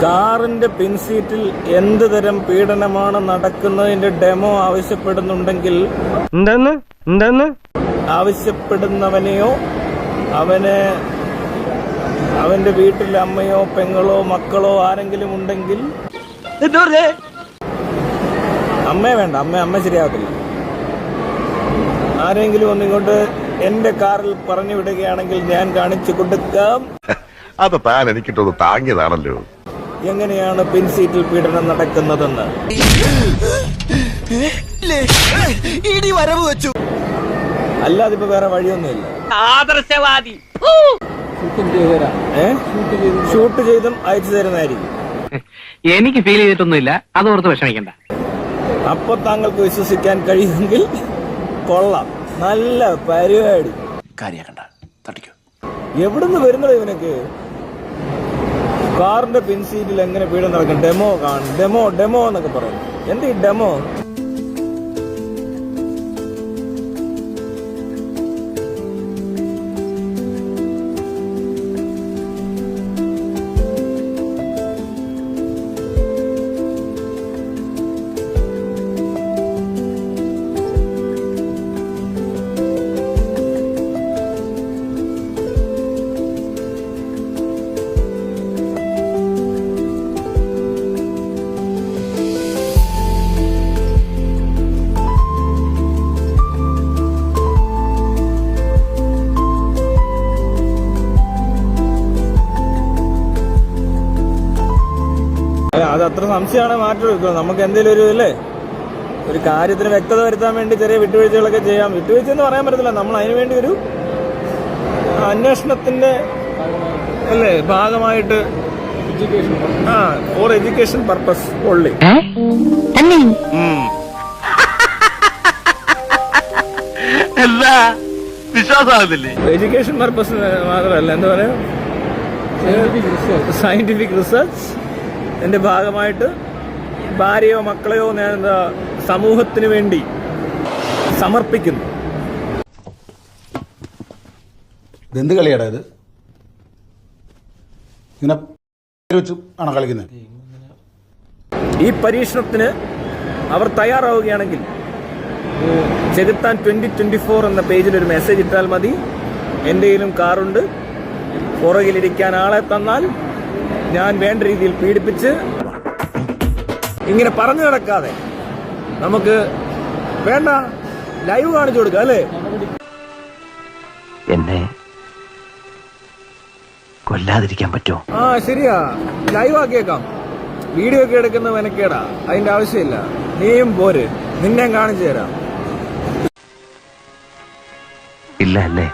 കാറിന്റെ പിൻസീറ്റിൽ എന്ത് തരം പീഡനമാണ് നടക്കുന്നതിന്റെ ഡെമോ ആവശ്യപ്പെടുന്നുണ്ടെങ്കിൽ ആവശ്യപ്പെടുന്നവനെയോ അവന്റെ വീട്ടിൽ അമ്മയോ പെങ്ങളോ മക്കളോ ആരെങ്കിലും ഉണ്ടെങ്കിൽ അമ്മയെ വേണ്ട, അമ്മ ശരിയാവത്തില്ല. ആരെങ്കിലും ഒന്നിങ്ങോട്ട് എന്റെ കാറിൽ പറഞ്ഞു വിടുകയാണെങ്കിൽ ഞാൻ കാണിച്ചു കൊടുക്കാം. അത് താൻ എനിക്കിട്ടൊന്ന് താങ്ങിയതാണല്ലോ. എങ്ങനെയാണ് പിൻസീറ്റിൽ പീഡനം നടക്കുന്നതെന്ന്. അല്ലാതെ ഇപ്പൊ വേറെ വഴിയൊന്നുമില്ല. ആദർശവാദി ഷൂട്ട് ചെയ്തും അയച്ചു തരുന്നതായിരിക്കും. എനിക്ക് ഫീൽ ചെയ്തിട്ടൊന്നുമില്ല, അതോർത്ത് വിഷമിക്കണ്ട. അപ്പൊ താങ്കൾക്ക് വിശ്വസിക്കാൻ കഴിയുമെങ്കിൽ കൊള്ളാം, നല്ല പരിപാടി. എവിടുന്ന് വരുന്നത് ഇവനൊക്കെ? കാറിന്റെ പിൻസീറ്റിൽ എങ്ങനെ പീഡനം നടക്കും? ഡെമോ കാണും, ഡെമോ എന്നൊക്കെ പറയും. എന്ത് ഈ ഡെമോ? അത് അത്ര സംശയമാണ് മാറ്റം. നമുക്ക് എന്തെങ്കിലും ഒരു കാര്യത്തിന് വ്യക്തത വരുത്താൻ വേണ്ടി ചെറിയ വിട്ടുവീഴ്ചകളൊക്കെ ചെയ്യാം. വിട്ടുവീഴ്ച എന്ന് പറയാൻ പറ്റത്തില്ല, നമ്മൾ അതിനു വേണ്ടി ഒരു അന്വേഷണത്തിന്റെ ഭാഗമായിട്ട് for education purpose only. Education purpose മാത്രമല്ല, എന്താ പറയാ, സയന്റിഫിക് റിസർച്ച് എന്റെ ഭാഗമായിട്ട് ഭാര്യയോ മക്കളെയോ ഞാൻ സമൂഹത്തിന് വേണ്ടി സമർപ്പിക്കുന്നു. ഇതെന്ത് കളിയാടാ ഇത്? ഇങ്ങനെ ആണോ കളിക്കുന്നത്? ഈ പരീക്ഷണത്തിന് അവർ തയ്യാറാവുകയാണെങ്കിൽ ചെകുത്താൻ 2024 എന്ന പേജിൽ ഒരു മെസ്സേജ് ഇട്ടാൽ മതി. എൻ്റെ കയ്യിലും കാറുണ്ട്, പുറകിലിരിക്കാൻ ആളെ തന്നാൽ ഞാൻ വേണ്ട രീതിയിൽ പീഡിപ്പിച്ച്, ഇങ്ങനെ പറഞ്ഞു നടക്കാതെ നമുക്ക് വേണ്ട ലൈവ് കാണിച്ചു കൊടുക്കാം, അല്ലേ? എന്നെ കൊല്ലാതിരിക്കാൻ പറ്റുമോ? ശരിയാ, ലൈവ് ആക്കിയേക്കാം. വീഡിയോ ഒക്കെ എടുക്കുന്ന മെനക്കേടാ, അതിന്റെ ആവശ്യമില്ല. നീയും പോര്, നിന്നെ കാണിച്ചു തരാം. ഇല്ല അല്ലേ?